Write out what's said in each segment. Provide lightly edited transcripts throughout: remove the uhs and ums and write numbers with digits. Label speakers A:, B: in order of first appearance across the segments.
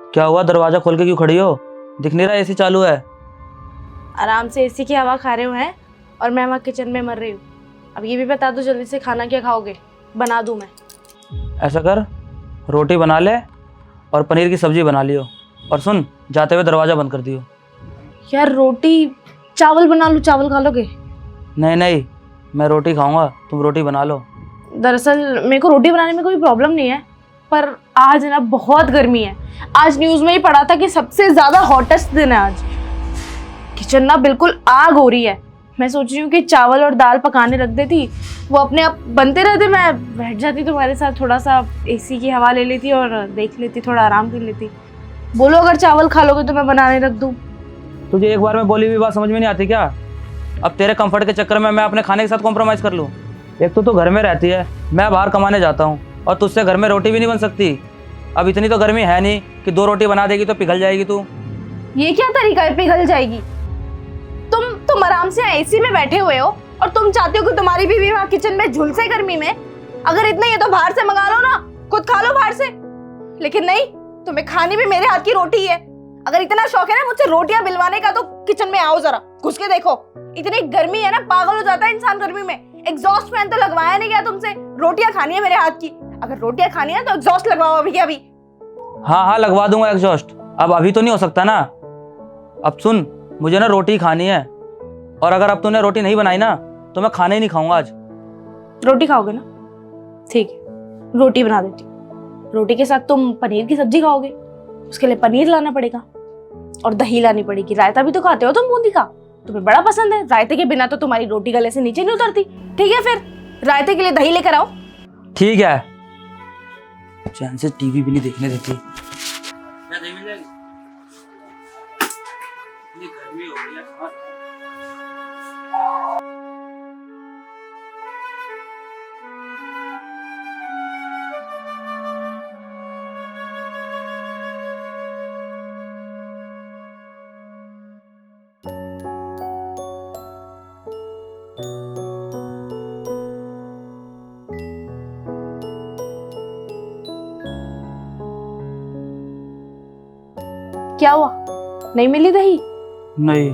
A: क्या हुआ, दरवाजा खोल के क्यों खड़ी हो? दिख नहीं रहा एसी चालू है।
B: आराम से एसी की हवा खा रहे हो हैं और मैं वहाँ किचन में मर रही हूँ। अब ये भी बता दो जल्दी से, खाना क्या खाओगे? बना दूँ मैं?
A: ऐसा कर, रोटी बना ले और पनीर की सब्जी बना लियो। और सुन, जाते हुए दरवाज़ा बंद कर दियो।
B: यार रोटी चावल बना लूँ, चावल खा लोगे?
A: नहीं नहीं, मैं रोटी खाऊंगा, तुम रोटी बना लो।
B: दरअसल मेरे को रोटी बनाने में कोई प्रॉब्लम नहीं है, पर आज ना बहुत गर्मी है। आज न्यूज़ में ही पढ़ा था कि सबसे ज़्यादा हॉटेस्ट दिन है आज। किचन ना बिल्कुल आग हो रही है। मैं सोच रही हूँ कि चावल और दाल पकाने रख देती, वो अपने आप बनते रहते, मैं बैठ जाती तुम्हारे साथ, थोड़ा सा एसी की हवा ले लेती और देख लेती, थोड़ा आराम कर लेती। बोलो अगर चावल खा लोगे तो मैं बनाने रख दूँ।
A: तुझे एक बार में बोली हुई बात समझ में नहीं आती क्या? अब तेरे कंफर्ट के चक्कर में मैं अपने खाने के साथ कॉम्प्रोमाइज़ कर लूँ? एक तो तू घर में रहती है, मैं बाहर कमाने जाता हूँ, और तुझसे घर में रोटी भी नहीं बन सकती। अब इतनी तो गर्मी है नहीं कि 2 रोटी बना देगी तो पिघल जाएगी तू।
B: ये क्या तरीका है पिघल जाएगी? तुम आराम से एसी में बैठे हुए हो और तुम चाहते हो कि तुम्हारी बीवी वहाँ किचन में झुलसे गर्मी में। अगर इतना ही है तो बाहर से मंगा लो ना, खुद खा लो बाहर से। लेकिन नहीं, तुम्हें खानी भी मेरे हाथ की रोटी है। अगर इतना शौक है ना मुझसे रोटियां बिलवाने का, तो किचन में आओ, जरा घुस के देखो। इतनी गर्मी है ना, पागल हो जाता है इंसान गर्मी में। एग्जॉस्ट फैन तो लगवाया नहीं गया तुमसे। रोटियां खानी है मेरे हाथ की। अगर रोटियां खानी है तो एग्जॉस्ट लगवाओ अभी के अभी।
A: हाँ हाँ, लगवा दूंगा एग्जॉस्ट। अब अभी तो नहीं हो सकता ना। अब सुन, मुझे ना रोटी खानी है, और अगर अब तूने रोटी नहीं बनाई ना तो मैं खाना ही नहीं खाऊंगा आज।
B: रोटी खाओगे ना? ठीक है, रोटी बना देती हूँ। रोटी के साथ तुम पनीर की सब्जी खाओगे, उसके लिए पनीर लाना पड़ेगा और दही लानी पड़ेगी। रायता भी तो खाते हो तुम बूंदी का, तुम्हें बड़ा पसंद है। रायते के बिना तो तुम्हारी रोटी गले से नीचे नहीं उतरती। ठीक है, फिर रायते के लिए दही लेकर आओ।
A: ठीक है। चैन से टीवी भी नहीं देखने देती।
B: क्या हुआ, नहीं मिली दही?
A: नहीं।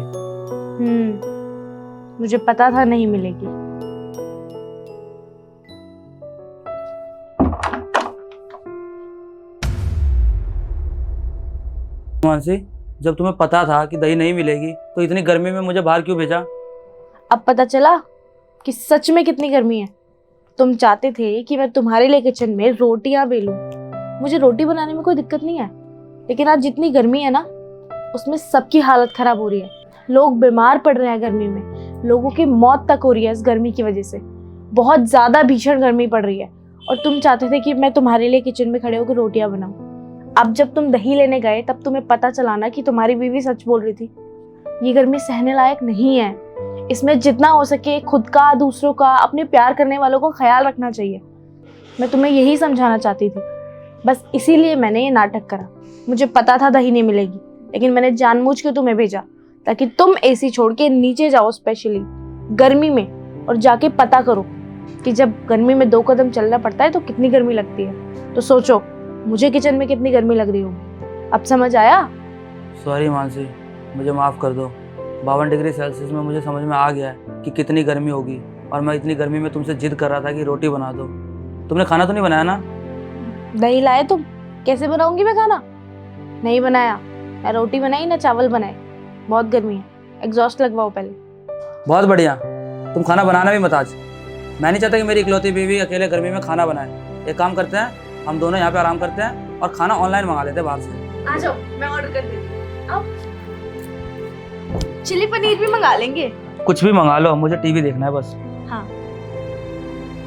B: मुझे पता था नहीं मिलेगी।
A: मानसी, जब तुम्हें पता था कि दही नहीं मिलेगी तो इतनी गर्मी में मुझे बाहर क्यों भेजा?
B: अब पता चला कि सच में कितनी गर्मी है। तुम चाहते थे कि मैं तुम्हारे लिए किचन में रोटियां बेलूं। मुझे रोटी बनाने में कोई दिक्कत नहीं है, लेकिन आज जितनी गर्मी है ना, उसमें सबकी हालत खराब हो रही है। लोग बीमार पड़ रहे हैं गर्मी में, लोगों की मौत तक हो रही है इस गर्मी की वजह से। बहुत ज्यादा भीषण गर्मी पड़ रही है, और तुम चाहते थे कि मैं तुम्हारे लिए किचन में खड़े होकर रोटियां बनाऊं। अब जब तुम दही लेने गए तब तुम्हें पता चला ना कि तुम्हारी बीवी सच बोल रही थी। ये गर्मी सहने लायक नहीं है। इसमें जितना हो सके खुद का, दूसरों का, अपने प्यार करने वालों का ख्याल रखना चाहिए। मैं तुम्हें यही समझाना चाहती थी, बस इसीलिए मैंने ये नाटक करा। मुझे पता था दही नहीं मिलेगी, लेकिन मैंने जानबूझ के तुम्हें भेजा ताकि तुम एसी छोड़ के नीचे जाओ स्पेशली गर्मी में, और जाके पता करो कि जब गर्मी में 2 कदम चलना पड़ता है तो कितनी गर्मी लगती है। तो सोचो मुझे किचन में कितनी गर्मी लग रही होगी। अब समझ आया?
A: सॉरी मानसी, मुझे माफ़ कर दो। 52 डिग्री सेल्सियस में मुझे समझ में आ गया है कि कितनी गर्मी होगी, और मैं इतनी गर्मी में तुमसे जिद कर रहा था कि रोटी बना दो। तुमने खाना तो नहीं बनाया ना?
B: दही लाए तुम, कैसे बनाऊंगी मैं खाना? नहीं बनाया। मैं रोटी बनाई ना चावल बनाए। बहुत गर्मी है, एग्जॉस्ट लगवाओ पहले।
A: बहुत बढ़िया, तुम खाना बनाना भी मत आज। मैं नहीं चाहता कि मेरी इकलौती बीवी अकेले गर्मी में खाना बनाए। एक काम करते हैं, हम दोनों यहाँ पे आराम करते हैं और खाना ऑनलाइन मंगा लेते हैं बाहर से।
B: आ जाओ, मैं ऑर्डर कर देती हूँ। आओ, चिली पनीर भी मंगा लेंगे।
A: कुछ भी मंगा लो, मुझे टीवी देखना है बस।
B: हाँ।